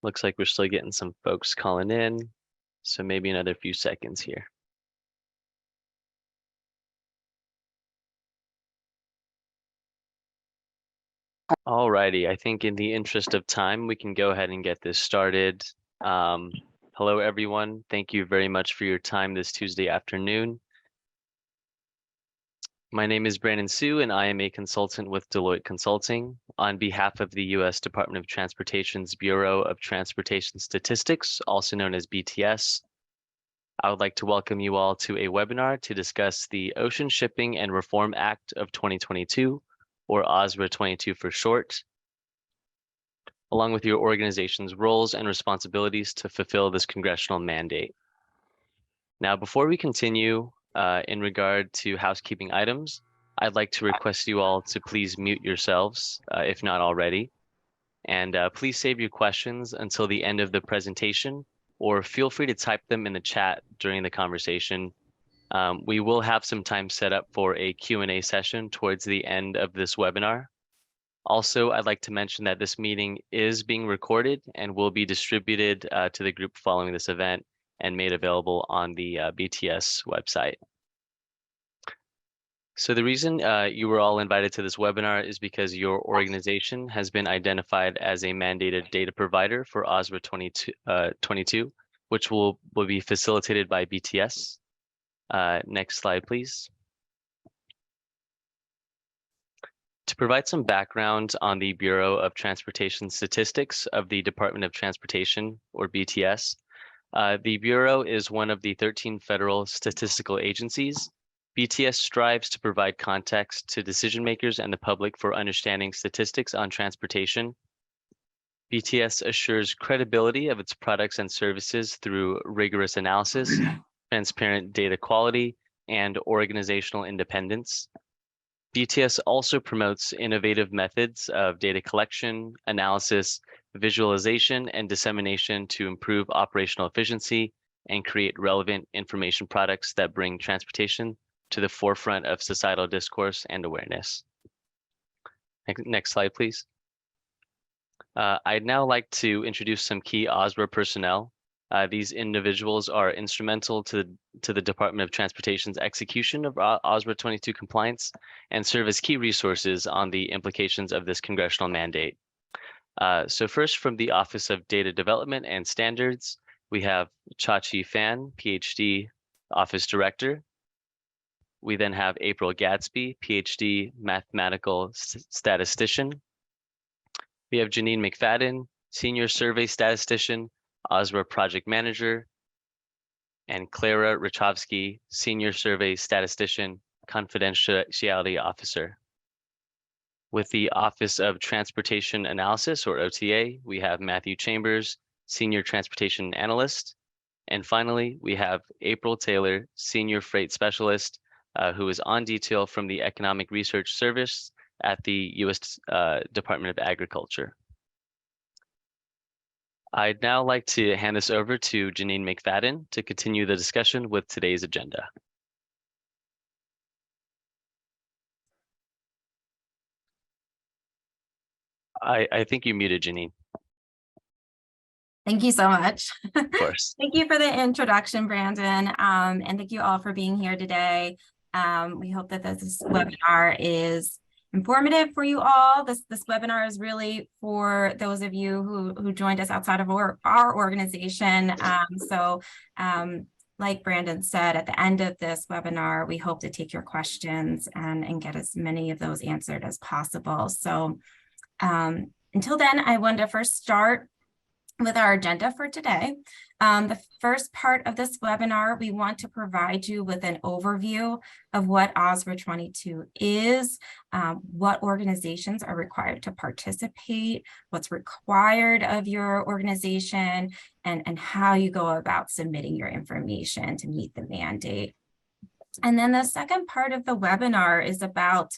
Looks like we're still getting some folks calling in, so maybe another few seconds here. Alrighty, I think in the interest of time, we can go ahead and get this started. Hello, everyone. Thank you very much for your time this Tuesday afternoon. My name is Brandon Sue, and I am a consultant with Deloitte Consulting. On behalf of the U.S. Department of Transportation's Bureau of Transportation Statistics, also known as BTS, I would like to welcome you all to a webinar to discuss the Ocean Shipping and Reform Act of 2022, or OSRA 22 for short, along with your organization's roles and responsibilities to fulfill this congressional mandate. Now, before we continue, in regard to housekeeping items, I'd like to request you all to please mute yourselves, if not already, and please save your questions until the end of the presentation, or feel free to type them in the chat during the conversation. We will have some time set up for a Q&A session towards the end of this webinar. Also, I'd like to mention that this meeting is being recorded and will be distributed to the group following this event and made available on the BTS website. So the reason you were all invited to this webinar is because your organization has been identified as a mandated data provider for OSRA 22, which will be facilitated by BTS. Next slide, please. To provide some background on the Bureau of Transportation Statistics of the Department of Transportation, or BTS, the Bureau is one of the 13 federal statistical agencies. BTS strives to provide context to decision makers and the public for understanding statistics on transportation. BTS assures credibility of its products and services through rigorous analysis, transparent data quality, and organizational independence. BTS also promotes innovative methods of data collection, analysis, visualization, and dissemination to improve operational efficiency and create relevant information products that bring transportation to the forefront of societal discourse and awareness. Next slide, please. I'd now like to introduce some key OSRA personnel. These individuals are instrumental to the Department of Transportation's execution of OSRA 22 compliance and serve as key resources on the implications of this congressional mandate. So first, from the Office of Data Development and Standards, we have Chachi Fan, PhD, Office Director. We then have April Gadsby, PhD, Mathematical Statistician. We have Janine McFadden, Senior Survey Statistician, OSRA Project Manager, and Clara Richovsky, Senior Survey Statistician, Confidentiality Officer. With the Office of Transportation Analysis, or OTA, we have Matthew Chambers, Senior Transportation Analyst. And finally, we have April Taylor, Senior Freight Specialist, who is on detail from the Economic Research Service at the U.S. Department of Agriculture. I'd now like to hand this over to Janine McFadden to continue the discussion with today's agenda. I think you muted, Janine. Thank you so much. Of course. Thank you for the introduction, Brandon, and thank you all for being here today. We hope that this webinar is informative for you all. This webinar is really for those of you who joined us outside of our organization. Like Brandon said, at the end of this webinar, we hope to take your questions and get as many of those answered as possible. So until then, I want to first start with our agenda for today. The first part of this webinar, we want to provide you with an overview of what OSRA 22 is, what organizations are required to participate, what's required of your organization, and how you go about submitting your information to meet the mandate. And then the second part of the webinar is about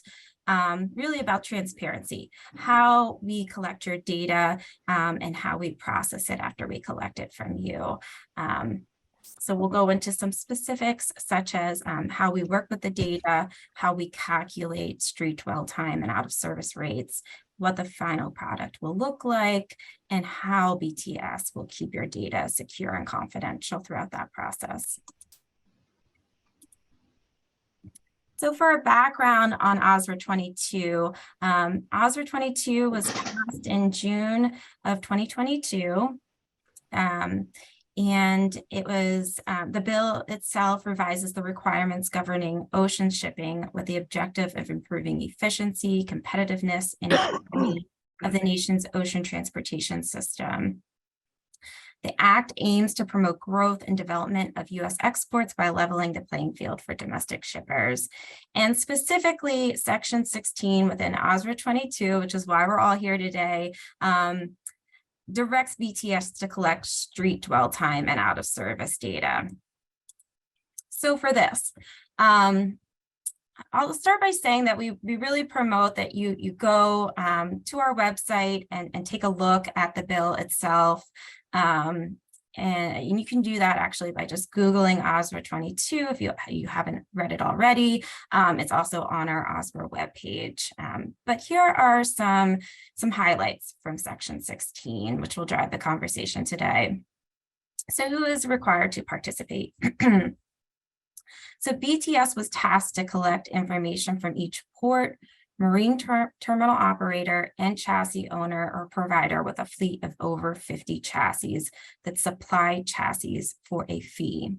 really about transparency, how we collect your data and how we process it after we collect it from you. So we'll go into some specifics such as how we work with the data, how we calculate street dwell time and out of service rates, what the final product will look like, and how BTS will keep your data secure and confidential throughout that process. So for a background on OSRA 22, OSRA 22 was passed in June of 2022. And it was the bill itself revises the requirements governing ocean shipping with the objective of improving efficiency, competitiveness, and economy of the nation's ocean transportation system. The act aims to promote growth and development of U.S. exports by leveling the playing field for domestic shippers. And specifically, Section 16 within OSRA 22, which is why we're all here today, directs BTS to collect street dwell time and out of service data. So for this, I'll start by saying that we really promote that you go to our website and take a look at the bill itself. And you can do that actually by just Googling OSRA 22 if you haven't read it already. It's also on our OSRA webpage. But here are some highlights from Section 16, which will drive the conversation today. So who is required to participate? So BTS was tasked to collect information from each port, marine terminal operator, and chassis owner or provider with a fleet of over 50 chassis that supply chassis for a fee.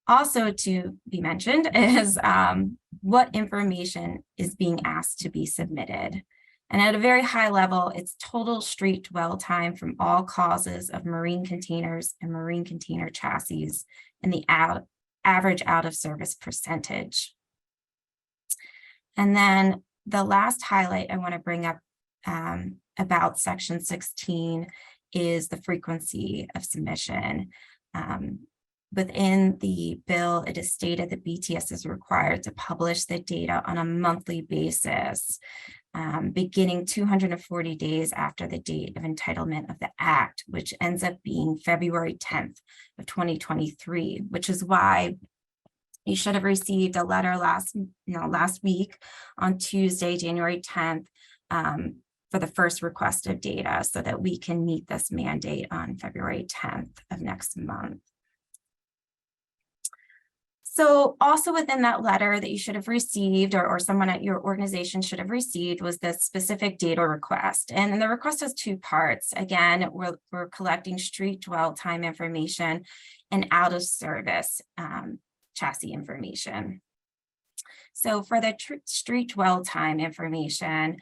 Also to be mentioned is what information is being asked to be submitted. And at a very high level, it's total street dwell time from all causes of marine containers and marine container chassis and the average out of service percentage. And then the last highlight I want to bring up about Section 16 is the frequency of submission. Within the bill, it is stated that BTS is required to publish the data on a monthly basis, beginning 240 days after the date of entitlement of the Act, which ends up being February 10th of 2023, which is why you should have received a letter last week on Tuesday, January 10th, for the first request of data so that we can meet this mandate on February 10th of next month. So also within that letter that you should have received or someone at your organization should have received was this specific data request. And the request has two parts. Again, we're collecting street dwell time information and out of service chassis information. So for the street dwell time information,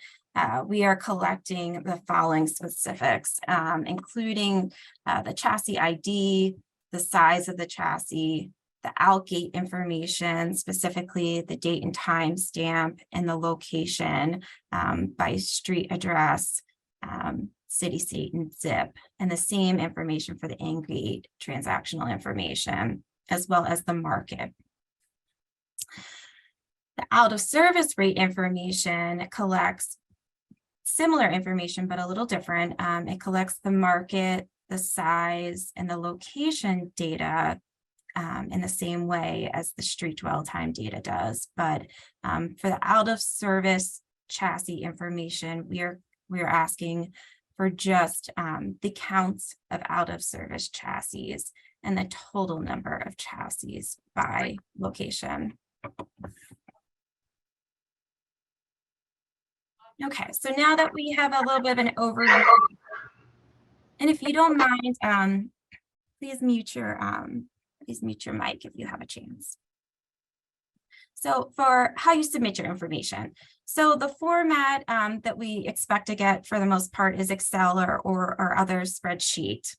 we are collecting the following specifics, including the chassis ID, the size of the chassis, the outgate information, specifically the date and time stamp and the location by street address, city, state, and zip, and the same information for the in-gate transactional information, as well as the market. The out of service rate information collects similar information, but a little different. It collects the market, the size, and the location data in the same way as the street dwell time data does. But for the out of service chassis information, we are asking for just the counts of out of service chassis and the total number of chassis by location. Okay, so now that we have a little bit of an overview, and if you don't mind, please mute your mic if you have a chance. So for how you submit your information. So the format that we expect to get for the most part is Excel or other spreadsheet.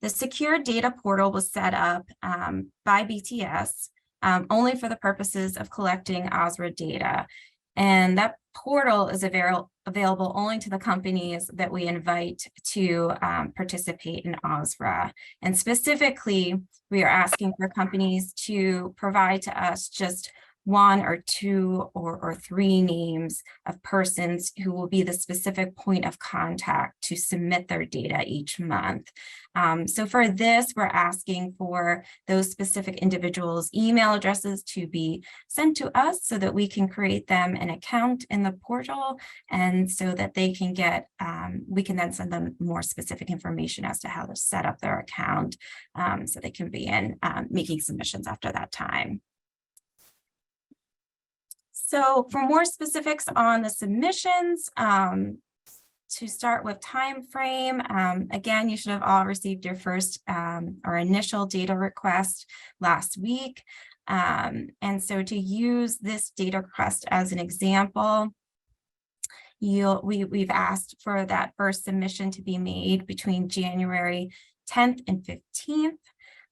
The secure data portal was set up by BTS only for the purposes of collecting OSRA data. And that portal is available only to the companies that we invite to participate in OSRA. And specifically, we are asking for companies to provide to us just one or two or three names of persons who will be the specific point of contact to submit their data each month. So for this, we're asking for those specific individuals' email addresses to be sent to us so that we can create them an account in the portal, and so that they can get, we can then send them more specific information as to how to set up their account, so they can begin making submissions after that time. So for more specifics on the submissions, to start with time frame, again, you should have all received your first or initial data request last week. And so to use this data request as an example, we've asked for that first submission to be made between January 10th and 15th.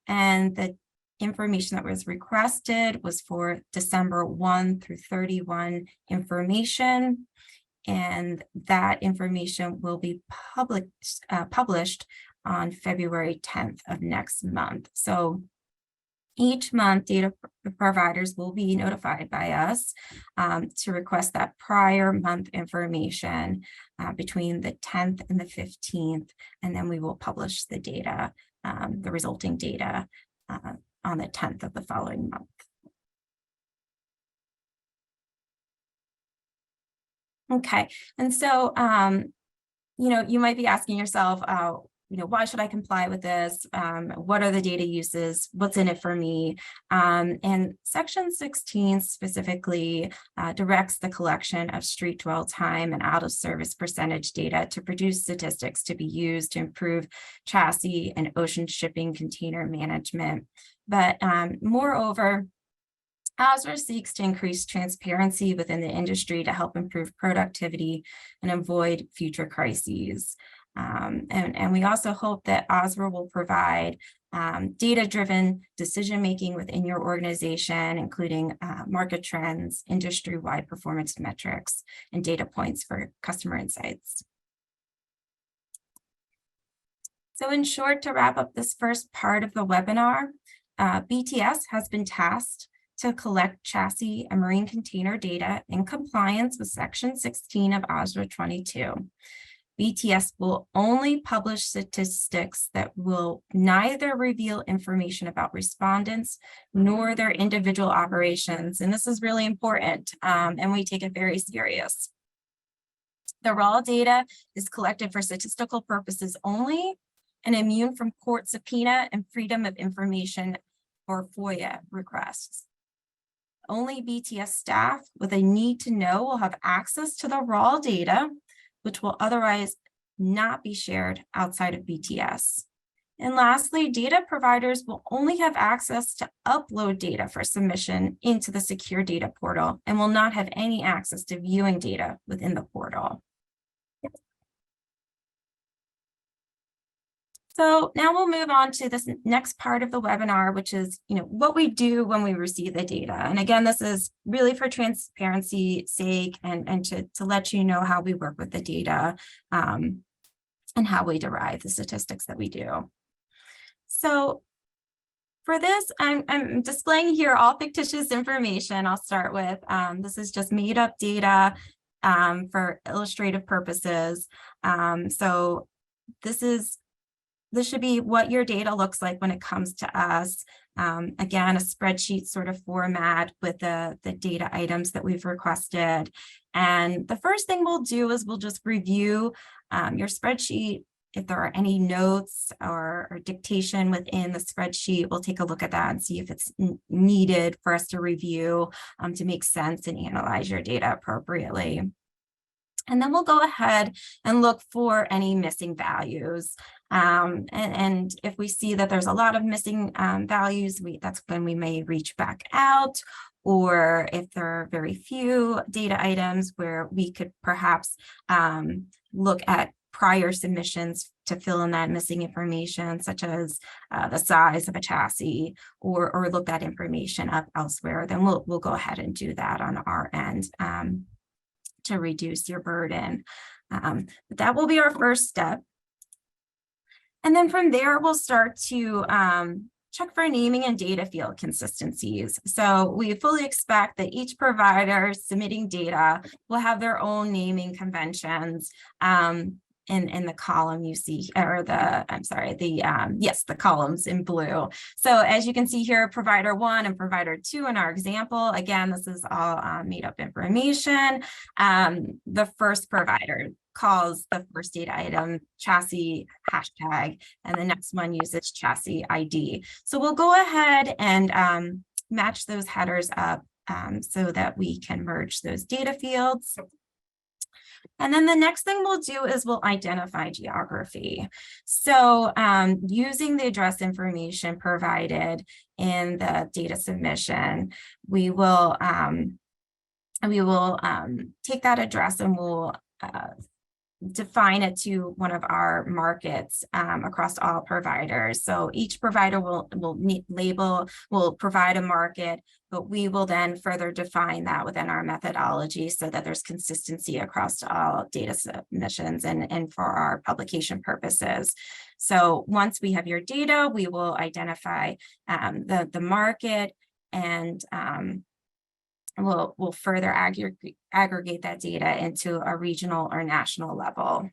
And the information that was requested was for December 1 through 31 information. And that information will be published on February 10th of next month. So each month, data providers will be notified by us to request that prior month information between the 10th and the 15th, and then we will publish the data, the resulting data on the 10th of the following month. Okay, and so, you might be asking yourself, why should I comply with this? What are the data uses? What's in it for me? And Section 16 specifically directs the collection of street dwell time and out of service percentage data to produce statistics to be used to improve chassis and ocean shipping container management. But moreover, OSRA seeks to increase transparency within the industry to help improve productivity and avoid future crises. And we also hope that OSRA will provide data-driven decision-making within your organization, including market trends, industry-wide performance metrics, and data points for customer insights. So in short, to wrap up this first part of the webinar, BTS has been tasked to collect chassis and marine container data in compliance with Section 16 of OSRA 22. BTS will only publish statistics that will neither reveal information about respondents nor their individual operations. And this is really important, and we take it very serious. The raw data is collected for statistical purposes only and immune from court subpoena and freedom of information or FOIA requests. Only BTS staff with a need to know will have access to the raw data, which will otherwise not be shared outside of BTS. And lastly, data providers will only have access to upload data for submission into the secure data portal and will not have any access to viewing data within the portal. So now we'll move on to this next part of the webinar, which is, what we do when we receive the data. And again, this is really for transparency's sake and to let you know how we work with the data and how we derive the statistics that we do. So for this, I'm displaying here all fictitious information. I'll start with, this is just made up data for illustrative purposes. So this should be what your data looks like when it comes to us. Again, a spreadsheet sort of format with the data items that we've requested. And the first thing we'll do is we'll just review your spreadsheet. If there are any notes or dictation within the spreadsheet, we'll take a look at that and see if it's needed for us to review to make sense and analyze your data appropriately. And then we'll go ahead and look for any missing values. And if we see that there's a lot of missing values, that's when we may reach back out. Or if there are very few data items where we could perhaps look at prior submissions to fill in that missing information, such as the size of a chassis, or look that information up elsewhere, then we'll go ahead and do that on our end to reduce your burden. That will be our first step. And then from there, we'll start to check for naming and data field consistencies. So we fully expect that each provider submitting data will have their own naming conventions. In the column you see, or the, I'm sorry, yes, the columns in blue. So as you can see here, provider 1 and provider 2 in our example, again, this is all made up information. The first provider calls the first data item chassis hashtag, and the next one uses chassis ID. So we'll go ahead and match those headers up so that we can merge those data fields. And then the next thing we'll do is we'll identify geography. So using the address information provided in the data submission, we will take that address and we'll define it to one of our markets across all providers. So each provider will provide a market, but we will then further define that within our methodology so that there's consistency across all data submissions and for our publication purposes. So once we have your data, we will identify the market, and we'll further aggregate that data into a regional or national level.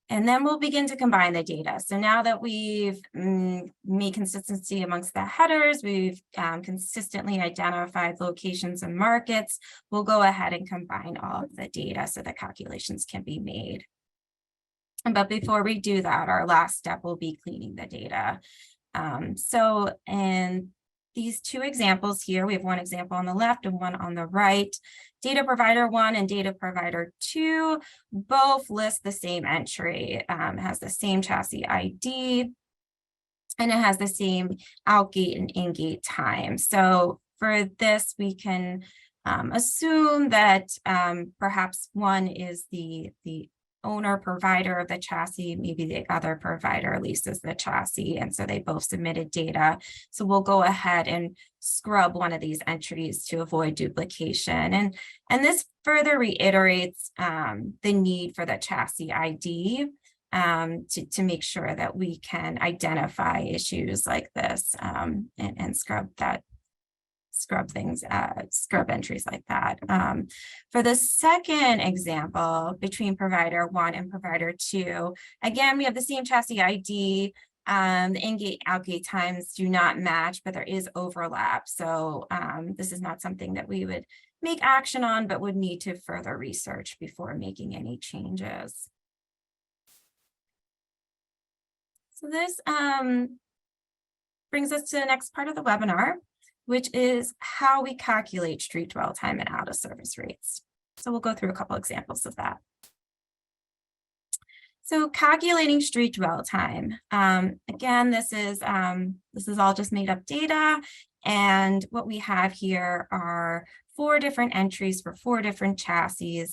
And then we'll begin to combine the data. So now that we've made consistency amongst the headers, we've consistently identified locations and markets, we'll go ahead and combine all of the data so that calculations can be made. But before we do that, our last step will be cleaning the data. So in these two examples here, we have one example on the left and one on the right. Data provider 1 and data provider 2 both list the same entry. It has the same chassis ID, and it has the same outgate and ingate time. So for this, we can assume that perhaps one is the owner provider of the chassis, maybe the other provider leases the chassis, and so they both submitted data. So we'll go ahead and scrub one of these entries to avoid duplication. And this further reiterates the need for the chassis ID to make sure that we can identify issues like this and scrub entries like that. For the second example, between provider 1 and provider 2, again, we have the same chassis ID. The in-gate, out-gate times do not match, but there is overlap. So this is not something that we would make action on, but would need to further research before making any changes. So this brings us to the next part of the webinar, which is how we calculate street dwell time and out of service rates. So we'll go through a couple examples of that. So calculating street dwell time. Again, this is all just made up data. And what we have here are 4 different entries for 4 different chassis.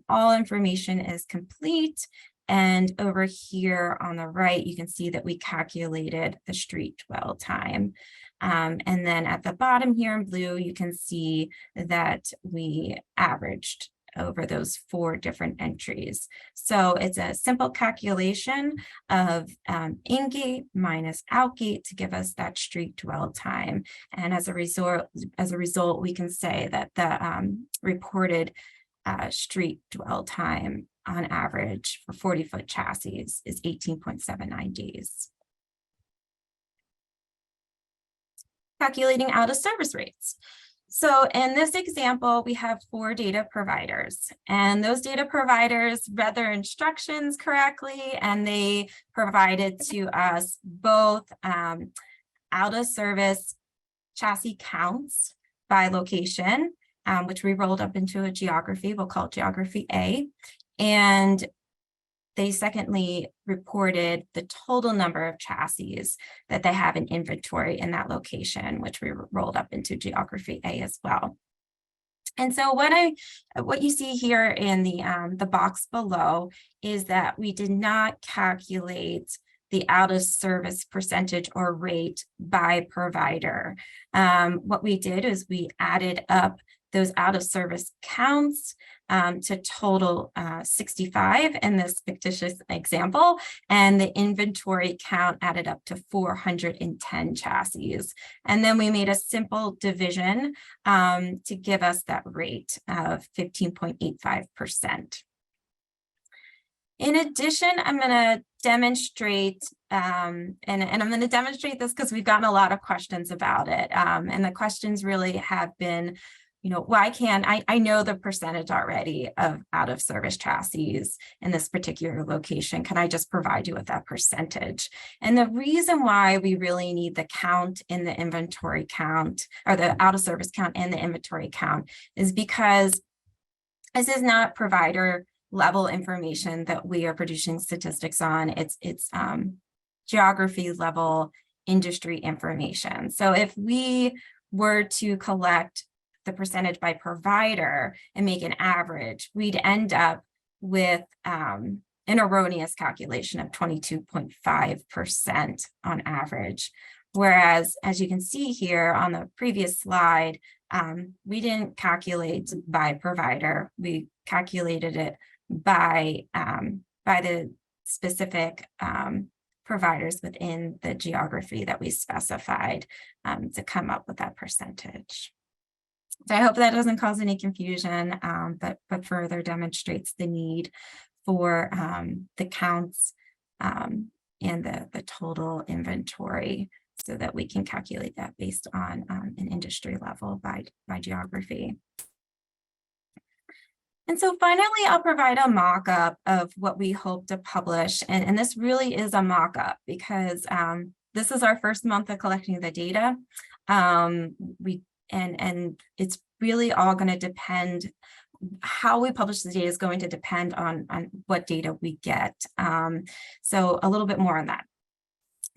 All information is complete. And over here on the right, you can see that we calculated the street dwell time. And then at the bottom here in blue, you can see that we averaged over those 4 different entries. So it's a simple calculation of in-gate minus out-gate to give us that street dwell time. And as a result, we can say that the reported street dwell time on average for 40-foot chassis is 18.79 days. Calculating out of service rates. So in this example, we have 4 data providers, and those data providers read their instructions correctly, and they provided to us both out of service chassis counts by location, which we rolled up into a geography. We'll call it geography A. And they secondly reported the total number of chassis that they have in inventory in that location, which we rolled up into geography A as well. And so what you see here in the box below is that we did not calculate the out of service percentage or rate by provider. What we did is we added up those out of service counts to total 65 in this fictitious example, and the inventory count added up to 410 chassis. And then we made a simple division to give us that rate of 15.85%. In addition, I'm going to demonstrate, and I'm going to demonstrate this because we've gotten a lot of questions about it. And the questions really have been, why can't I know the percentage already of out of service chassis in this particular location? Can I just provide you with that percentage? And the reason why we really need the count in the inventory count, or the out of service count and the inventory count, is because this is not provider level information that we are producing statistics on. It's geography level industry information. So if we were to collect the percentage by provider and make an average, we'd end up with an erroneous calculation of 22.5% on average. Whereas, as you can see here on the previous slide, we didn't calculate by provider. We calculated it by the specific providers within the geography that we specified to come up with that percentage. So I hope that doesn't cause any confusion, but further demonstrates the need for the counts and the total inventory, so that we can calculate that based on an industry level by geography. And so finally, I'll provide a mock-up of what we hope to publish. And this really is a mock-up because this is our first month of collecting the data. And it's really all going to depend, how we publish the data is going to depend on what data we get. So a little bit more on that.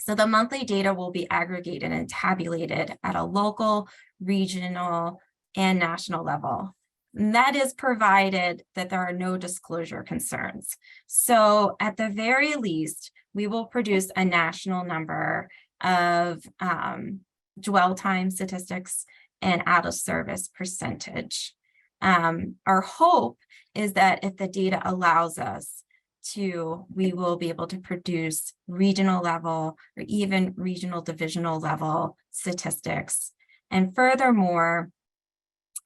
So the monthly data will be aggregated and tabulated at a local, regional, and national level. And that is provided that there are no disclosure concerns. So at the very least, we will produce a national number of dwell time statistics and out of service percentage. Our hope is that if the data allows us to, we will be able to produce regional level or even regional divisional level statistics. And furthermore,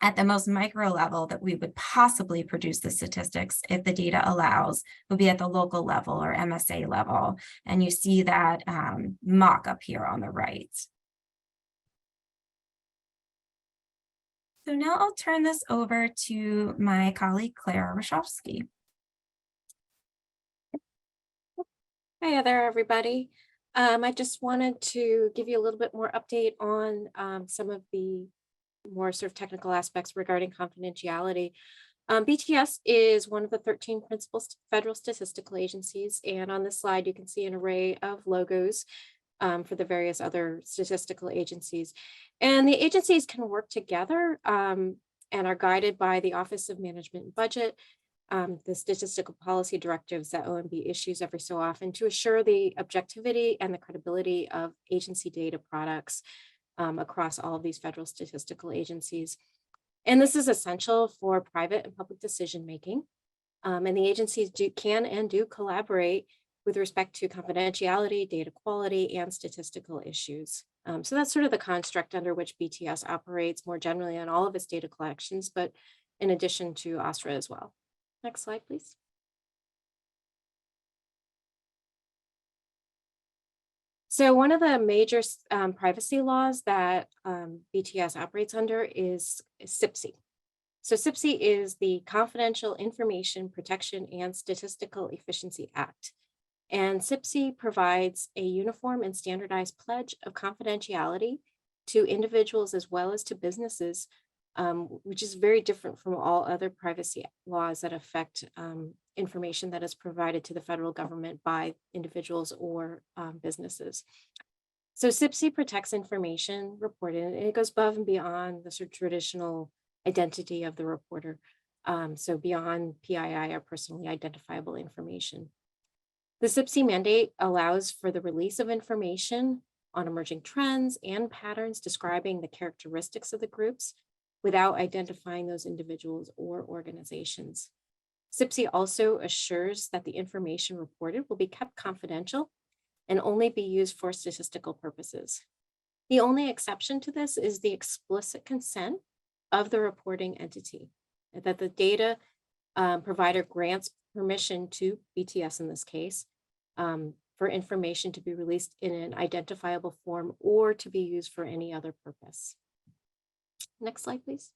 at the most micro level that we would possibly produce the statistics, if the data allows, would be at the local level or MSA level. And you see that mock-up here on the right. So now I'll turn this over to my colleague, Clara Rashofsky. Hi there, everybody. I just wanted to give you a little bit more update on some of the more sort of technical aspects regarding confidentiality. BTS is one of the 13 principal federal statistical agencies, and on this slide you can see an array of logos for the various other statistical agencies. And the agencies can work together and are guided by the Office of Management and Budget, the statistical policy directives that OMB issues every so often to assure the objectivity and the credibility of agency data products across all of these federal statistical agencies. And this is essential for private and public decision making. And the agencies can and do collaborate with respect to confidentiality, data quality, and statistical issues. So that's sort of the construct under which BTS operates more generally on all of its data collections, but in addition to OSRA as well. Next slide, please. So one of the major privacy laws that BTS operates under is CIPSI. So CIPSI is the Confidential Information Protection and Statistical Efficiency Act. And CIPSI provides a uniform and standardized pledge of confidentiality to individuals as well as to businesses, which is very different from all other privacy laws that affect information that is provided to the federal government by individuals or businesses. So CIPSI protects information reported, and it goes above and beyond the sort of traditional identity of the reporter, so beyond PII or personally identifiable information. The CIPSI mandate allows for the release of information on emerging trends and patterns describing the characteristics of the groups without identifying those individuals or organizations. CPSI also assures that the information reported will be kept confidential and only be used for statistical purposes. The only exception to this is the explicit consent of the reporting entity, that the data provider grants permission to BTS in this case for information to be released in an identifiable form or to be used for any other purpose. Next slide, please.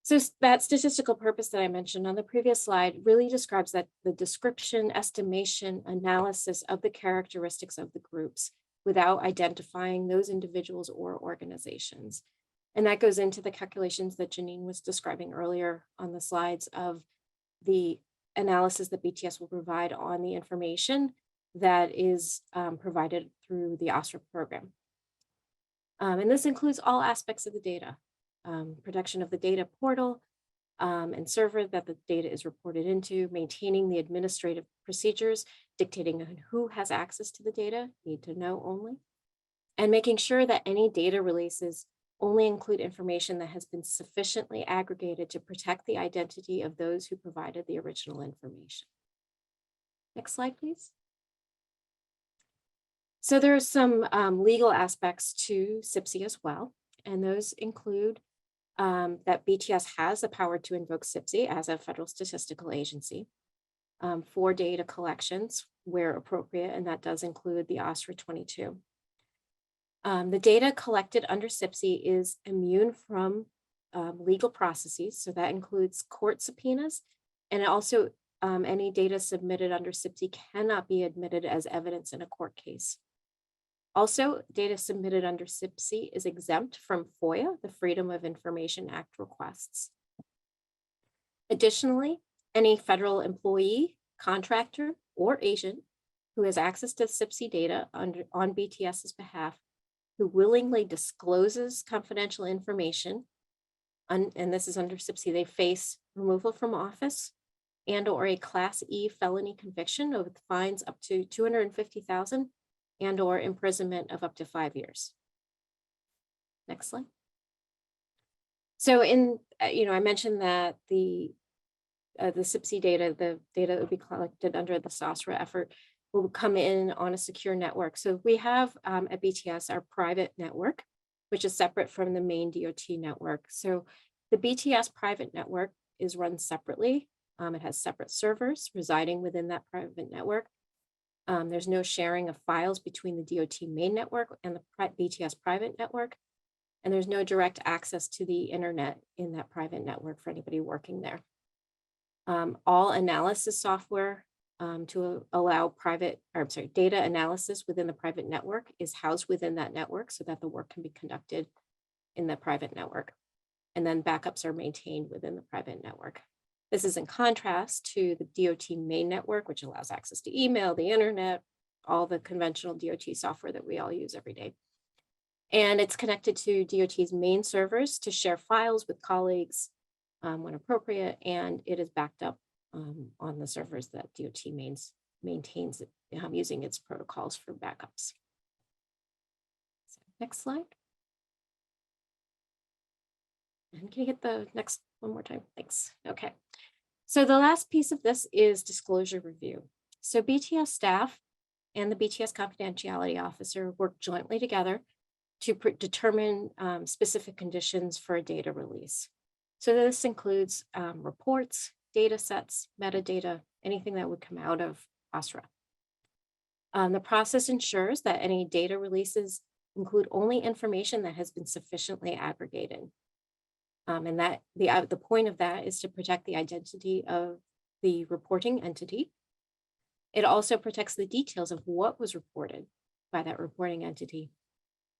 So that statistical purpose that I mentioned on the previous slide really describes that the description, estimation, analysis of the characteristics of the groups without identifying those individuals or organizations. And that goes into the calculations that Janine was describing earlier on the slides of the analysis that BTS will provide on the information that is provided through the OSRA program. And this includes all aspects of the data, production of the data portal and server that the data is reported into, maintaining the administrative procedures, dictating who has access to the data, need to know only, and making sure that any data releases only include information that has been sufficiently aggregated to protect the identity of those who provided the original information. Next slide, please. So there are some legal aspects to CPSI as well, and those include that BTS has the power to invoke CPSI as a federal statistical agency for data collections where appropriate, and that does include the OSRA 22. The data collected under CPSI is immune from legal processes, so that includes court subpoenas, and also any data submitted under CPSI cannot be admitted as evidence in a court case. Also, data submitted under CPSI is exempt from FOIA, the Freedom of Information Act requests. Additionally, any federal employee, contractor, or agent who has access to CPSI data on BTS's behalf, who willingly discloses confidential information, and this is under CPSI, they face removal from office and or a Class E felony conviction with fines up to $250,000 and or imprisonment of up to 5 years. Next slide. So I mentioned that the CPSI data, the data that would be collected under the OSRA effort will come in on a secure network. So we have at BTS our private network, which is separate from the main DOT network. So the BTS private network is run separately. It has separate servers residing within that private network. There's no sharing of files between the DOT main network and the BTS private network. And there's no direct access to the internet in that private network for anybody working there. All analysis software to allow data analysis within the private network is housed within that network so that the work can be conducted in the private network. And then backups are maintained within the private network. This is in contrast to the DOT main network, which allows access to email, the internet, all the conventional DOT software that we all use every day. And it's connected to DOT's main servers to share files with colleagues when appropriate, and it is backed up on the servers that DOT maintains using its protocols for backups. So, next slide. And can you get the next one more time? Thanks. Okay. So the last piece of this is disclosure review. So BTS staff and the BTS confidentiality officer work jointly together to determine specific conditions for a data release. So this includes reports, data sets, metadata, anything that would come out of OSRA. The process ensures that any data releases include only information that has been sufficiently aggregated. And that the point of that is to protect the identity of the reporting entity. It also protects the details of what was reported by that reporting entity.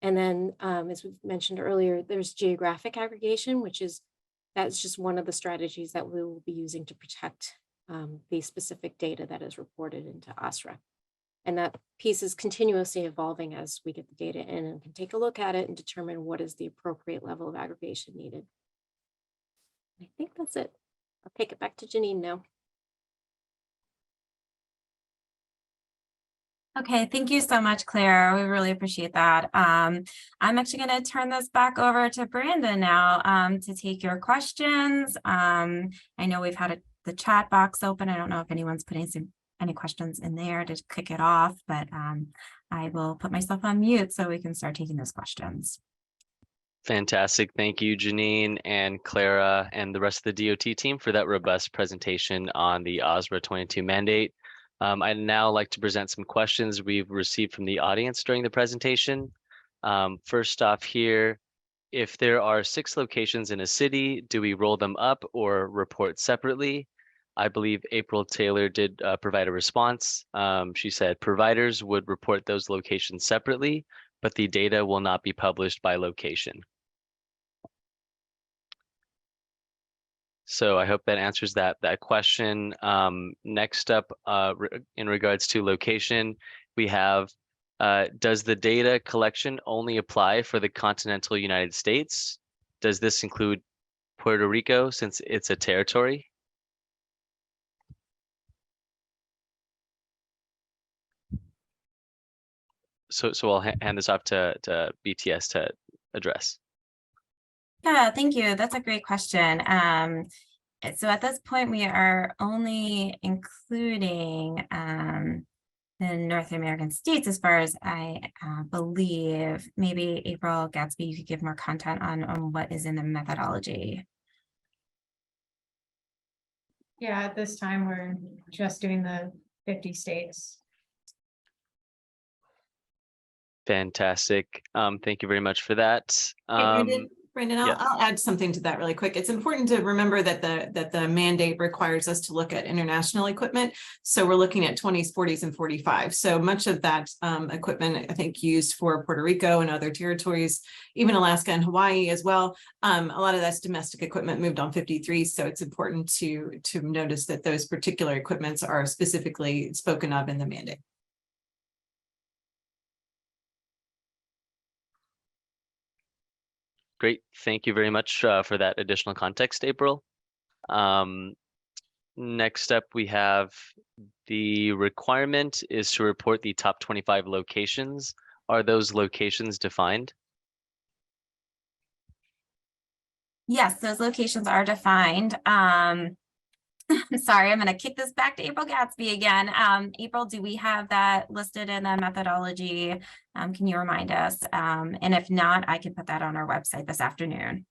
And then, as we mentioned earlier, there's geographic aggregation, that's just one of the strategies that we will be using to protect the specific data that is reported into OSRA. And that piece is continuously evolving as we get the data in and can take a look at it and determine what is the appropriate level of aggregation needed. I think that's it. I'll take it back to Janine now. Okay, thank you so much, Claire. We really appreciate that. I'm actually going to turn this back over to Brandon now to take your questions. I know we've had the chat box open. I don't know if anyone's putting any questions in there to kick it off, but I will put myself on mute so we can start taking those questions. Fantastic. Thank you, Janine and Clara and the rest of the DOT team for that robust presentation on the OSRA 22 mandate. I'd now like to present some questions we've received from the audience during the presentation. First off here, if there are 6 locations in a city, do we roll them up or report separately? I believe April Taylor did provide a response. She said providers would report those locations separately, but the data will not be published by location. So I hope that answers that question. Next up, in regards to location, we have, does the data collection only apply for the continental United States? Does this include Puerto Rico since it's a territory? So I'll hand this off to BTS to address. Yeah, thank you. That's a great question. So at this point, we are only including the North American states, as far as I believe. Maybe April Gatsby, you could give more content on what is in the methodology. Yeah, at this time, we're just doing the 50 states. Fantastic. Thank you very much for that. Hey, Brandon, yeah. I'll add something to that really quick. It's important to remember that the mandate requires us to look at international equipment. So we're looking at 20s, 40s, and 45. So much of that equipment, I think, used for Puerto Rico and other territories, even Alaska and Hawaii as well. A lot of that's domestic equipment moved on 53. So it's important to notice that those particular equipments are specifically spoken of in the mandate. Great. Thank you very much for that additional context, April. Next up, we have the requirement is to report the top 25 locations. Are those locations defined? Yes, those locations are defined. Sorry, I'm going to kick this back to April Gatsby again. April, do we have that listed in the methodology? Can you remind us? And if not, I can put that on our website this afternoon.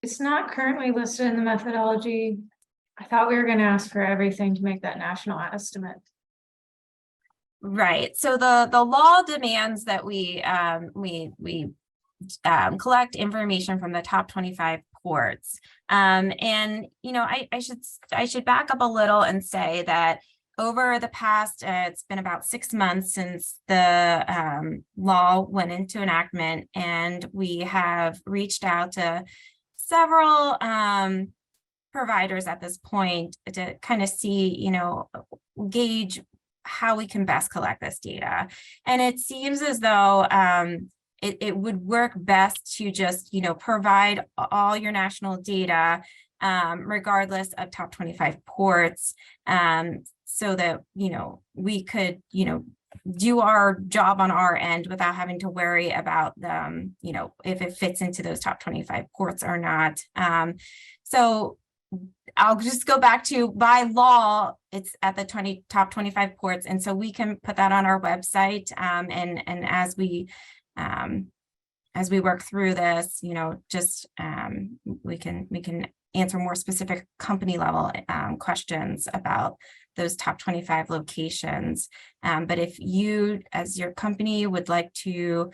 It's not currently listed in the methodology. I thought we were going to ask for everything to make that national estimate. Right. So the law demands that we collect information from the top 25 ports. And you know, I should back up a little and say that over the past, it's been about 6 months since the law went into enactment, and we have reached out to several providers at this point to kind of see, you know, gauge how we can best collect this data. And it seems as though it would work best to just, you know, provide all your national data, regardless of top 25 ports, so that, you know, we could, you know, do our job on our end without having to worry about you know, if it fits into those top 25 ports or not. So I'll just go back to, by law, it's at the top 25 ports. And so we can put that on our website. And as we work through this, you know, just we can answer more specific company level questions about those top 25 locations. But if you, as your company, would like to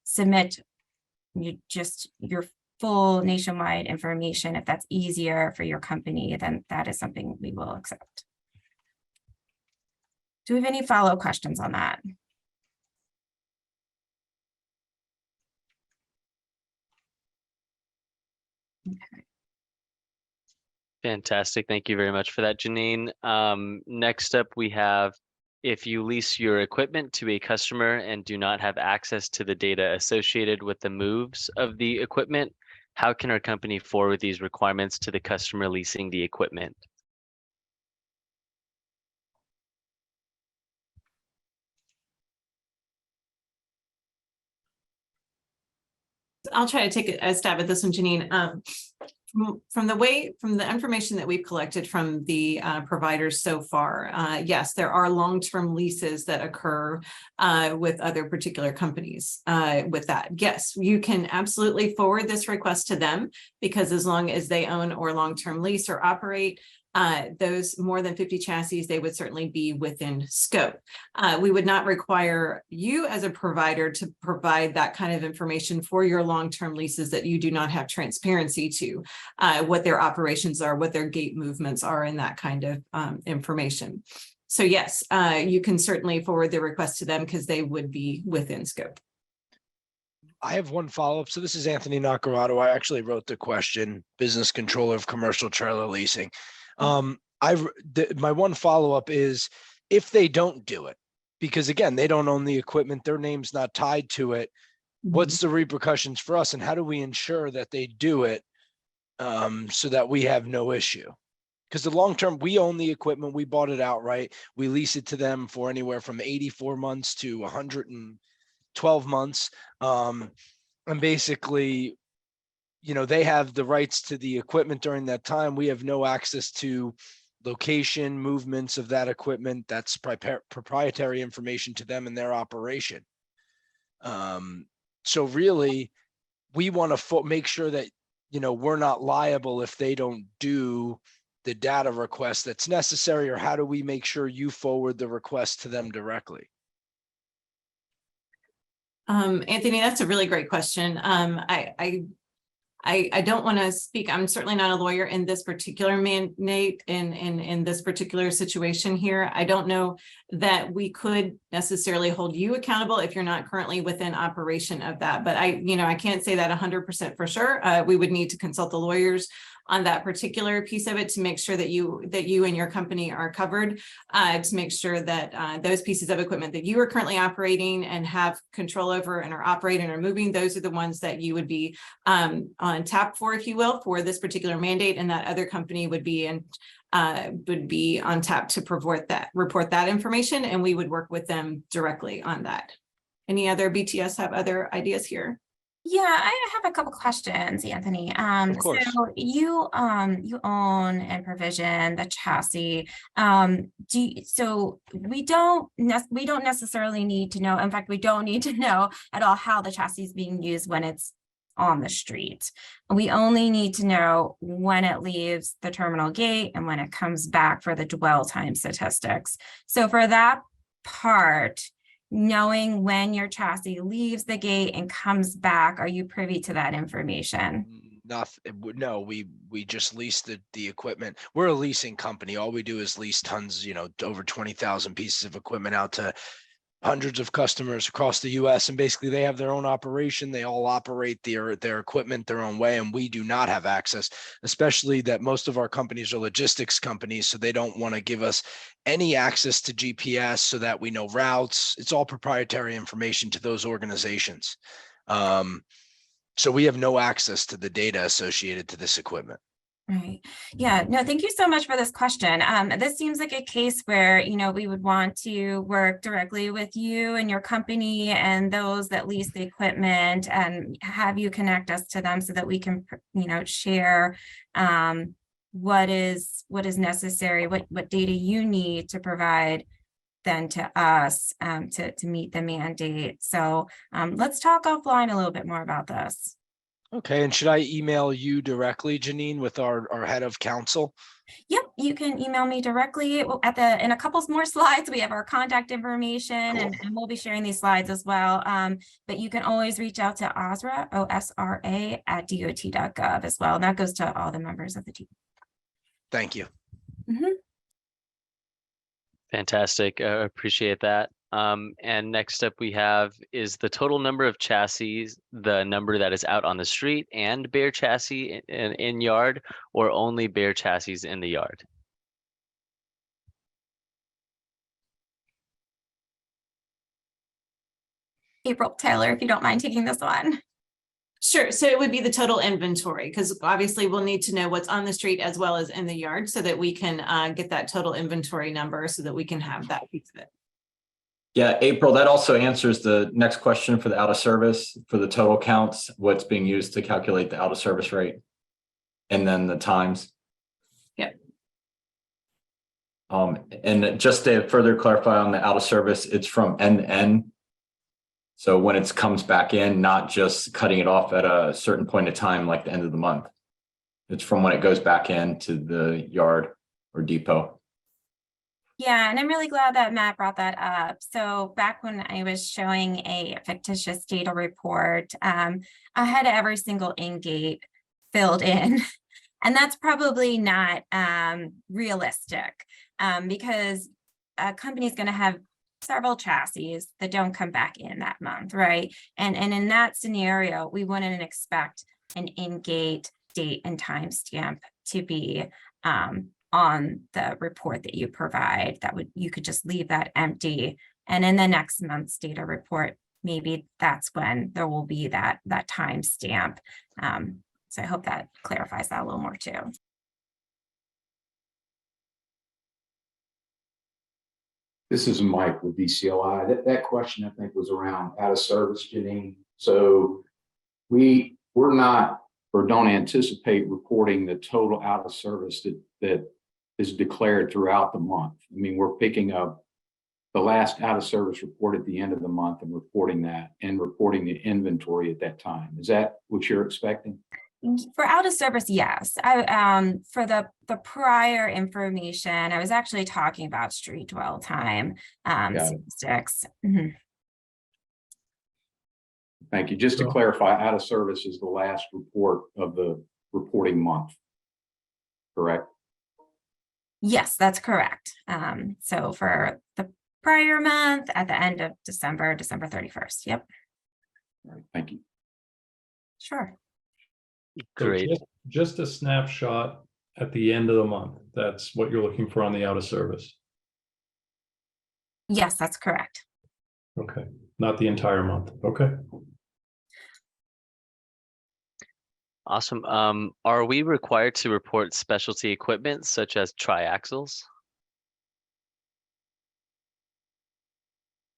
submit your full nationwide information, if that's easier for your company, then that is something we will accept. Do we have any follow-up questions on that? Okay. Fantastic. Thank you very much for that, Janine. Next up, we have, if you lease your equipment to a customer and do not have access to the data associated with the moves of the equipment, how can our company forward these requirements to the customer leasing the equipment? I'll try to take a stab at this one, Janine. From the information that we've collected from the providers so far, yes, there are long-term leases that occur with other particular companies with that. Yes, you can absolutely forward this request to them, because as long as they own or long-term lease or operate those more than 50 chassis, they would certainly be within scope. We would not require you as a provider to provide that kind of information for your long-term leases that you do not have transparency to, what their operations are, what their gate movements are, and that kind of information. So yes, you can certainly forward the request to them because they would be within scope. I have one follow-up. So this is Anthony Nacarado. I actually wrote the question, business controller of commercial trailer leasing. My one follow-up is, if they don't do it, because again, they don't own the equipment, their name's not tied to it, what's the repercussions for us, and how do we ensure that they do it so that we have no issue? Because the long term, we own the equipment, we bought it outright, we lease it to them for anywhere from 84 months to 112 months. And basically, you know, they have the rights to the equipment during that time. We have no access to location, movements of that equipment. That's proprietary information to them and their operation. So really, we want to make sure that, you know, we're not liable if they don't do the data request that's necessary, or how do we make sure you forward the request to them directly? Anthony, that's a really great question. I don't want to speak. I'm certainly not a lawyer in this particular mandate in this particular situation here. I don't know that we could necessarily hold you accountable if you're not currently within operation of that. But I can't say that 100% for sure. We would need to consult the lawyers on that particular piece of it to make sure that you and your company are covered, to make sure that those pieces of equipment that you are currently operating and have control over and are operating or moving, those are the ones that you would be on tap for, if you will, for this particular mandate, and that other company would be on tap to report that information, and we would work with them directly on that. Any other BTS have other ideas here? Yeah, I have a couple questions, Anthony. Of course. So you own and provision the chassis. So we don't necessarily need to know. In fact, we don't need to know at all how the chassis is being used when it's on the street. We only need to know when it leaves the terminal gate and when it comes back for the dwell time statistics. So for that part, knowing when your chassis leaves the gate and comes back, are you privy to that information? Nothing. No, we just lease the equipment. We're a leasing company. All we do is lease tons, over 20,000 pieces of equipment out to hundreds of customers across the US. And basically they have their own operation. They all operate their equipment their own way. And we do not have access, especially that most of our companies are logistics companies. So they don't want to give us any access to GPS so that we know routes. It's all proprietary information to those organizations. So we have no access to the data associated to this equipment. Right. Yeah. No, thank you so much for this question. This seems like a case where, we would want to work directly with you and your company and those that lease the equipment, and have you connect us to them so that we can, share what is necessary, what data you need to provide then to us to meet the mandate. So let's talk offline a little bit more about this. Okay. And should I email you directly, Janine, with our head of counsel? Yep, you can email me directly. In a couple more slides, we have our contact information, Cool. and we'll be sharing these slides as well. But you can always reach out to OSRA, OSRA at DOT.gov as well. And that goes to all the members of the team. Thank you. Mm-hmm. Fantastic. Appreciate that. And next up we have is the total number of chassis, the number that is out on the street, and bare chassis in yard, or only bare chassis in the yard. April Taylor, if you don't mind taking this one. Sure. So it would be the total inventory, because obviously we'll need to know what's on the street as well as in the yard so that we can get that total inventory number so that we can have that piece of it. Yeah, April, that also answers the next question for the out of service, for the total counts, what's being used to calculate the out of service rate, and then the times. Yep. And just to further clarify on the out of service, it's from end to end. So when it comes back in, not just cutting it off at a certain point in time, like the end of the month. It's from when it goes back into the yard or depot. Yeah, and I'm really glad that Matt brought that up. So back when I was showing a fictitious data report, I had every single in-gate filled in. And that's probably not realistic because a company is going to have several chassis that don't come back in that month, right? And in that scenario, we wouldn't expect an in-gate date and timestamp to be on the report that you provide. You could just leave that empty. And in the next month's data report, maybe that's when there will be that timestamp. So I hope that clarifies that a little more too. This is Mike with DCLI. That question, I think, was around out of service, Janine. So we're not, or don't anticipate reporting the total out of service that is declared throughout the month. I mean, we're picking up the last out of service report at the end of the month and reporting that and reporting the inventory at that time. Is that what you're expecting? For out of service, yes. For the prior information, I was actually talking about street dwell time statistics. Mm-hmm. Thank you. Just to clarify, out of service is the last report of the reporting month, correct? Yes, that's correct. So for the prior month at the end of December 31st. Yep. All right, thank you. Sure. Great. So just a snapshot at the end of the month. That's what you're looking for on the out of service. Yes, that's correct. Okay, not the entire month. Okay. Awesome. Are we required to report specialty equipment such as triaxles?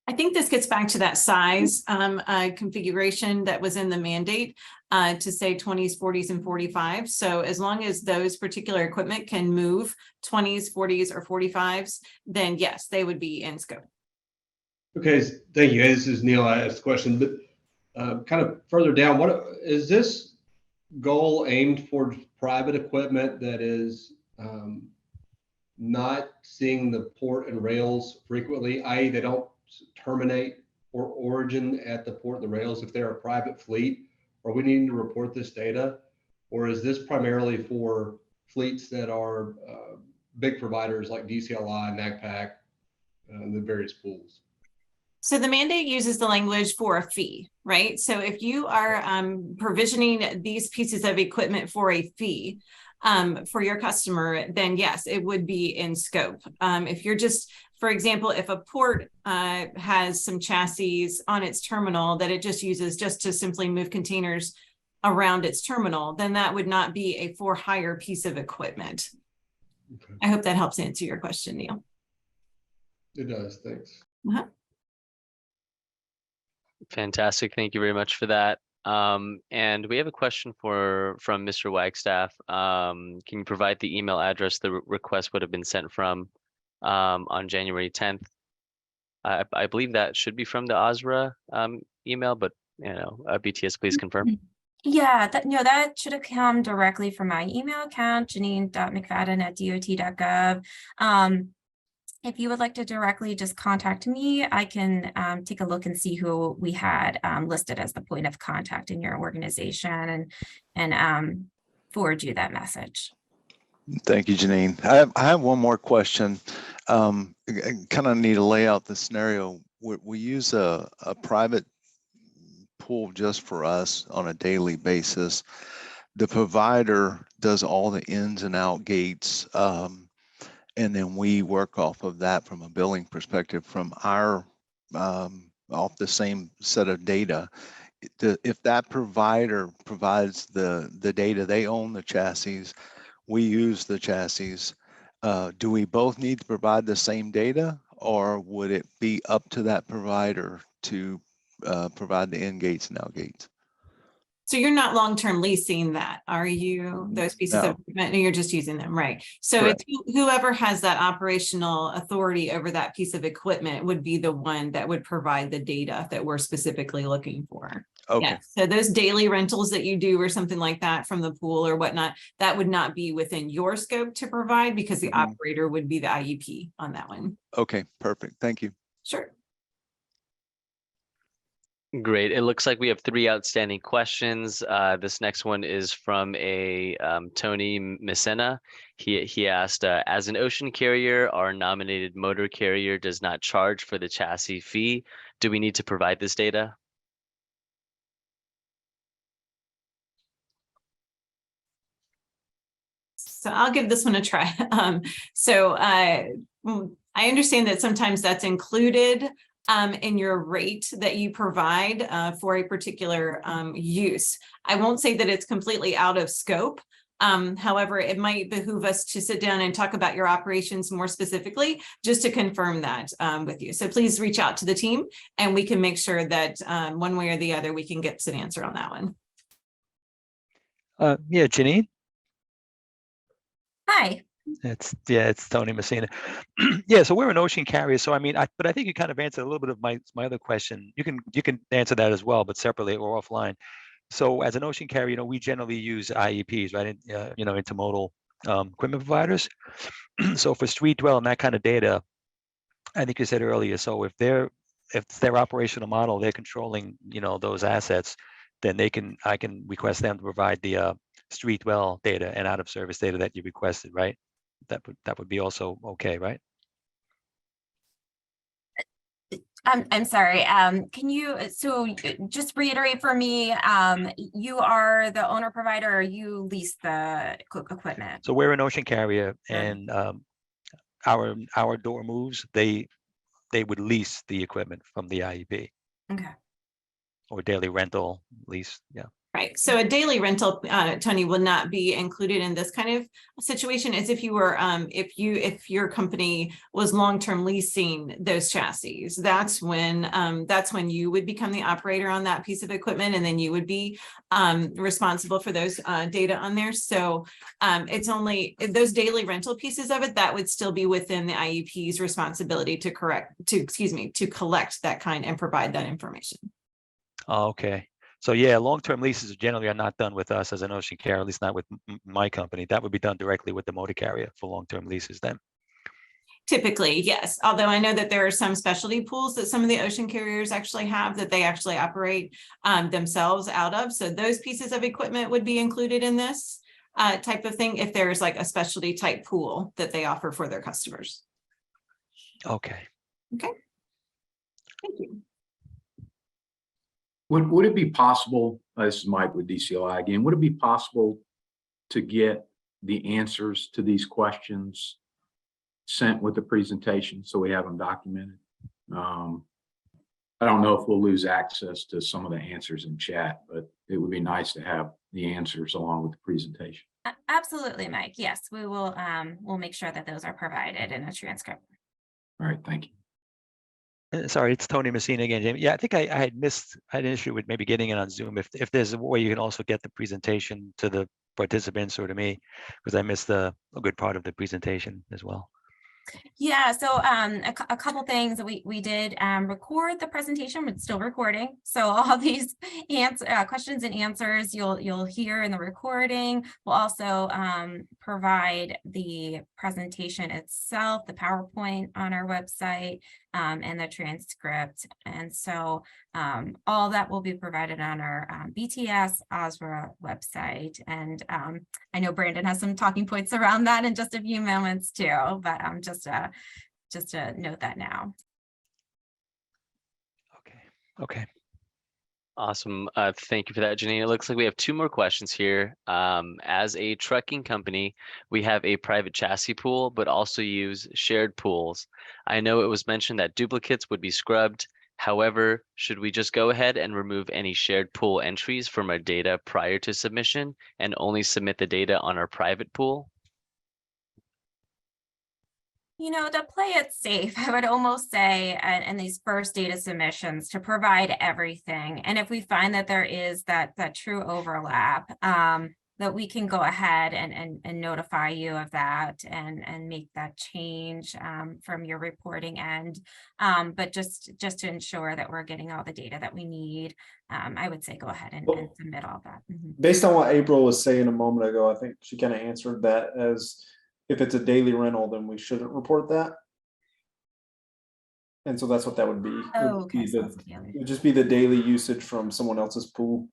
I think this gets back to that size configuration that was in the mandate to say 20s, 40s, and 45s. So as long as those particular equipment can move 20s, 40s, or 45s, then yes, they would be in scope. Okay, thank you. This is Neil. I asked the question, but kind of further down, what is this goal aimed for? Private equipment that is not seeing the port and rails frequently, i.e. they don't terminate or origin at the port and the rails if they're a private fleet? Are we needing to report this data? Or is this primarily for fleets that are big providers like DCLI, NACPAC, and the various pools? So the mandate uses the language for a fee, right? So if you are provisioning these pieces of equipment for a fee for your customer, then yes, it would be in scope. If you're just, for example, if a port has some chassis on its terminal that it just uses just to simply move containers around its terminal, then that would not be a for hire piece of equipment. Okay. I hope that helps answer your question, Neil. It does, thanks. Fantastic. Thank you very much for that. And we have a question from Mr. Wagstaff. Can you provide the email address the request would have been sent from on January 10th? I believe that should be from the OSRA email, but BTS, please confirm. Yeah, that should have come directly from my email account, janine.mcfadden@dot.gov. If you would like to directly just contact me, I can take a look and see who we had listed as the point of contact in your organization and forward you that message. Thank you, Janine. I have one more question. Kind of need to lay out the scenario. We use a private pool just for us on a daily basis. The provider does all the ins and out gates. And then we work off of that from a billing perspective from our off the same set of data. If that provider provides the data, they own the chassis, we use the chassis. Do we both need to provide the same data, or would it be up to that provider to provide the in gates and out gates? So you're not long-term leasing that, are you? Those pieces No. of equipment, you're just using them, right? So Correct. it's whoever has that operational authority over that piece of equipment would be the one that would provide the data that we're specifically looking for. Okay. Yeah. So those daily rentals that you do or something like that from the pool or whatnot, that would not be within your scope to provide because the Mhm. operator would be the IEP on that one. Okay, perfect. Thank you. Sure. Great. It looks like we have 3 outstanding questions. This next one is from a Tony Messena. He asked, as an ocean carrier, our nominated motor carrier does not charge for the chassis fee. Do we need to provide this data? So I'll give this one a try. I understand that sometimes that's included in your rate that you provide for a particular use. I won't say that it's completely out of scope. However, it might behoove us to sit down and talk about your operations more specifically, just to confirm that with you. So please reach out to the team and we can make sure that one way or the other, we can get an answer on that one. Yeah, Janine. Hi. It's Tony Messina. Yeah, so we're an ocean carrier. So I mean, but I think you kind of answered a little bit of my other question. You can answer that as well, but separately or offline. So as an ocean carrier, we generally use IEPs, right? Intermodal equipment providers. So for street dwell and that kind of data, I think you said earlier. So if their operational model, they're controlling, those assets, then I can request them to provide the street dwell data and out of service data that you requested, right? That would be also okay, right? I'm sorry. Can you just reiterate for me? You are the owner provider, or you lease the equipment? So we're an ocean carrier, and our door moves. They would lease the equipment from the IEP. Okay. Or daily rental lease. Yeah. Right. So a daily rental, Tony, will not be included in this kind of situation as if you were, if your company was long-term leasing those chassis. That's when you would become the operator on that piece of equipment, and then you would be responsible for those data on there. So it's only those daily rental pieces of it that would still be within the IEP's responsibility to collect that kind and provide that information. Oh, okay. So yeah, long-term leases generally are not done with us as an ocean carrier, at least not with my company. That would be done directly with the motor carrier for long-term leases then. Typically, yes. Although I know that there are some specialty pools that some of the ocean carriers actually have that they actually operate themselves out of. So those pieces of equipment would be included in this type of thing if there's like a specialty type pool that they offer for their customers. Okay. Okay. Thank you. Would it be possible, this is Mike with DCLI again, would it be possible to get the answers to these questions sent with the presentation so we have them documented? I don't know if we'll lose access to some of the answers in chat, but it would be nice to have the answers along with the presentation. Absolutely, Mike. Yes, we will. We'll make sure that those are provided in a transcript. All right, thank you. Sorry, it's Tony Messina again, Jamie. Yeah, I think I had an issue with maybe getting it on Zoom. If there's a way you can also get the presentation to the participants or to me, because I missed a good part of the presentation as well. Yeah, so a couple things. We did record the presentation. It's still recording. So all these questions and answers you'll hear in the recording. We'll also provide the presentation itself, the PowerPoint on our website, and the transcript. And so all that will be provided on our BTS OSRA website. And I know Brandon has some talking points around that in just a few moments too, but just to note that now. Okay. Awesome. Thank you for that, Janine. It looks like we have 2 more questions here. As a trucking company, we have a private chassis pool, but also use shared pools. I know it was mentioned that duplicates would be scrubbed. However, should we just go ahead and remove any shared pool entries from our data prior to submission and only submit the data on our private pool? To play it safe, I would almost say in these first data submissions to provide everything. And if we find that there is that true overlap, that we can go ahead and notify you of that and make that change from your reporting end. But just to ensure that we're getting all the data that we need, I would say go ahead and submit all that. Based on what April was saying a moment ago, I think she kind of answered that as if it's a daily rental, then we shouldn't report that. And so that's what that would be. Oh, okay. It would just be the daily usage from someone else's pool.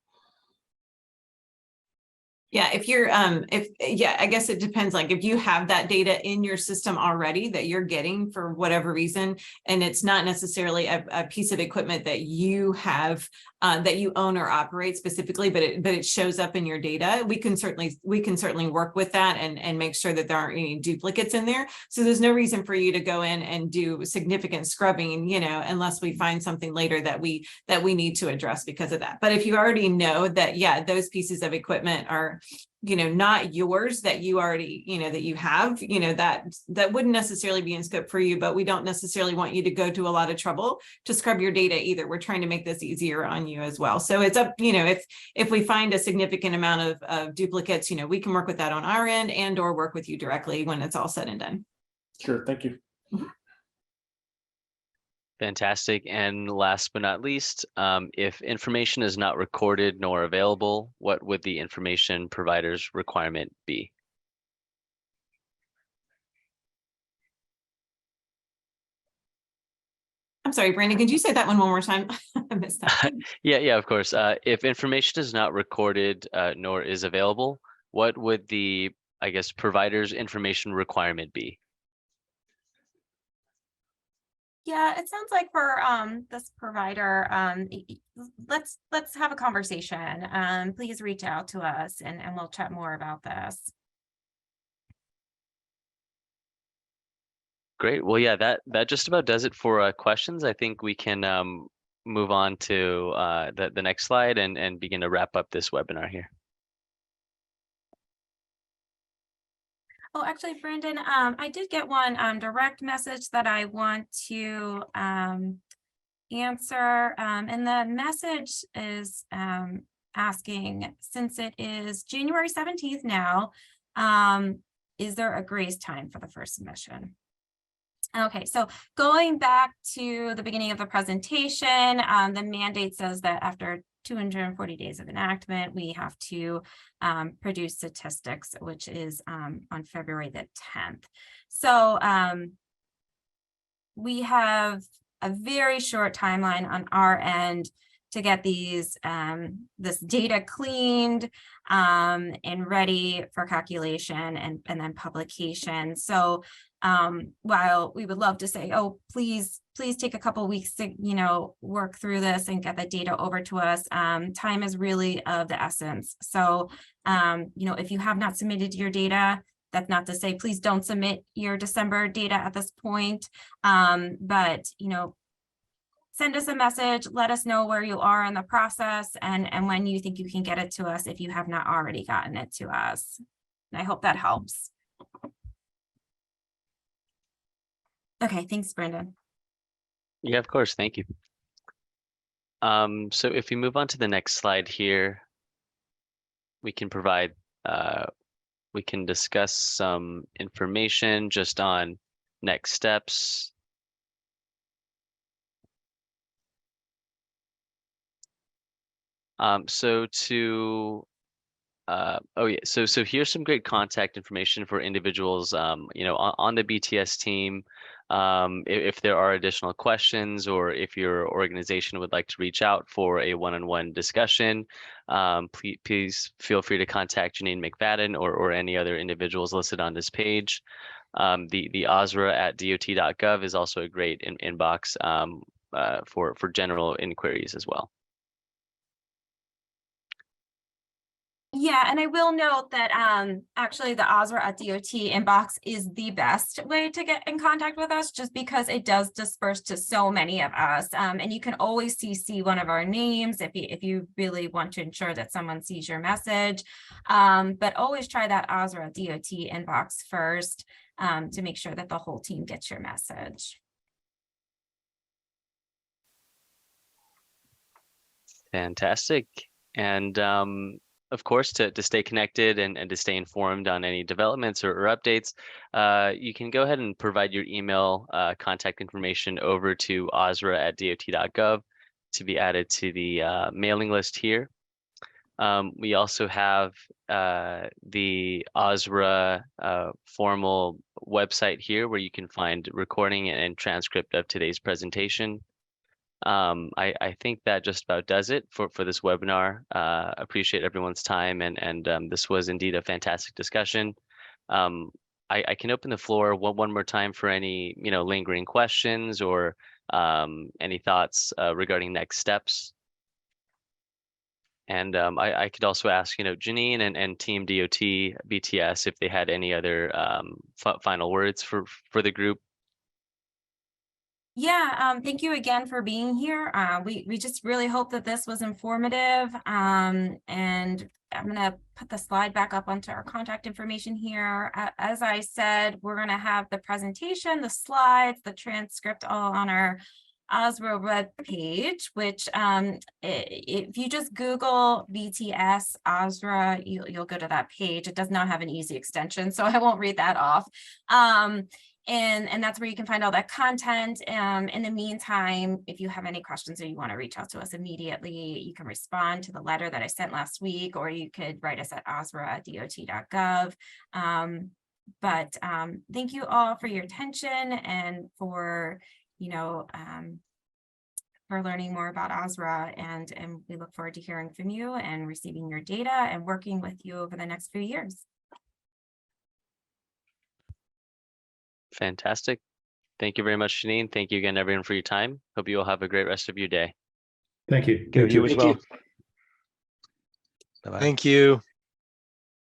Yeah, if you're, I guess it depends. Like if you have that data in your system already that you're getting for whatever reason, and it's not necessarily a piece of equipment that you have, that you own or operate specifically, but it shows up in your data, we can certainly work with that and make sure that there aren't any duplicates in there. So there's no reason for you to go in and do significant scrubbing, unless we find something later that we need to address because of that. But if you already know that, yeah, those pieces of equipment are not yours, that you already, that you have, that wouldn't necessarily be in scope for you, but we don't necessarily want you to go to a lot of trouble to scrub your data either. We're trying to make this easier on you as well. So it's up, if we find a significant amount of duplicates, we can work with that on our end and or work with you directly when it's all said and done. Sure, thank you. Fantastic. And last but not least, if information is not recorded nor available, what would the information provider's requirement be? I'm sorry, Brandon, could you say that one more time? I missed that. Yeah, of course. If information is not recorded nor is available, what would the, I guess, provider's information requirement be? Yeah, it sounds like for this provider, let's have a conversation. Please reach out to us and we'll chat more about this. Great. Well, yeah, that just about does it for questions. I think we can move on to the next slide and begin to wrap up this webinar here. Oh, actually, Brandon, I did get one direct message that I want to answer. And the message is asking, since it is January 17th now, is there a grace time for the first submission? Okay, so going back to the beginning of the presentation, the mandate says that after 240 days of enactment, we have to produce statistics, which is on February the 10th. So we have a very short timeline on our end to get these this data cleaned and ready for calculation and then publication. So while we would love to say, oh, please take a couple weeks to work through this and get the data over to us, time is really of the essence. So if you have not submitted your data, that's not to say please don't submit your December data at this point, but send us a message, let us know where you are in the process and when you think you can get it to us if you have not already gotten it to us. And I hope that helps. Okay, thanks, Brandon. Yeah, of course. Thank you. So if we move on to the next slide here, we can we can discuss some information just on next steps. So here's some great contact information for individuals, on the BTS team. If there are additional questions or if your organization would like to reach out for a one-on-one discussion, please feel free to contact Janine McFadden or any other individuals listed on this page. The OSRA at dot.gov is also a great inbox for general inquiries as well. Yeah, and I will note that actually the OSRA at DOT inbox is the best way to get in contact with us, just because it does disperse to so many of us. And you can always CC one of our names if you really want to ensure that someone sees your message. But always try that OSRA DOT inbox first. to make sure that the whole team gets your message. Fantastic. And of course, to stay connected and to stay informed on any developments or updates, you can go ahead and provide your email contact information over to osra@dot.gov to be added to the mailing list here. We also have the OSRA formal website here where you can find recording and transcript of today's presentation. I think that just about does it for this webinar. Appreciate everyone's time, and this was indeed a fantastic discussion. I can open the floor one more time for any lingering questions or any thoughts regarding next steps. And I could also ask Janine and Team DOT BTS if they had any other final words for the group. Yeah, thank you again for being here. We just really hope that this was informative. And I'm gonna put the slide back up onto our contact information here. As I said, we're gonna have the presentation, the slides, the transcript all on our OSRA web page, which if you just Google BTS OSRA, you'll go to that page. It does not have an easy extension, so I won't read that off. And that's where you can find all that content. In the meantime, if you have any questions or you want to reach out to us immediately, you can respond to the letter that I sent last week, or you could write us at osra@dot.gov. But thank you all for your attention and for learning more about OSRA, and we look forward to hearing from you and receiving your data and working with you over the next few years. Fantastic. Thank you very much, Janine. Thank you again, everyone, for your time. Hope you all have a great rest of your day. Thank you. You as well. Thank you.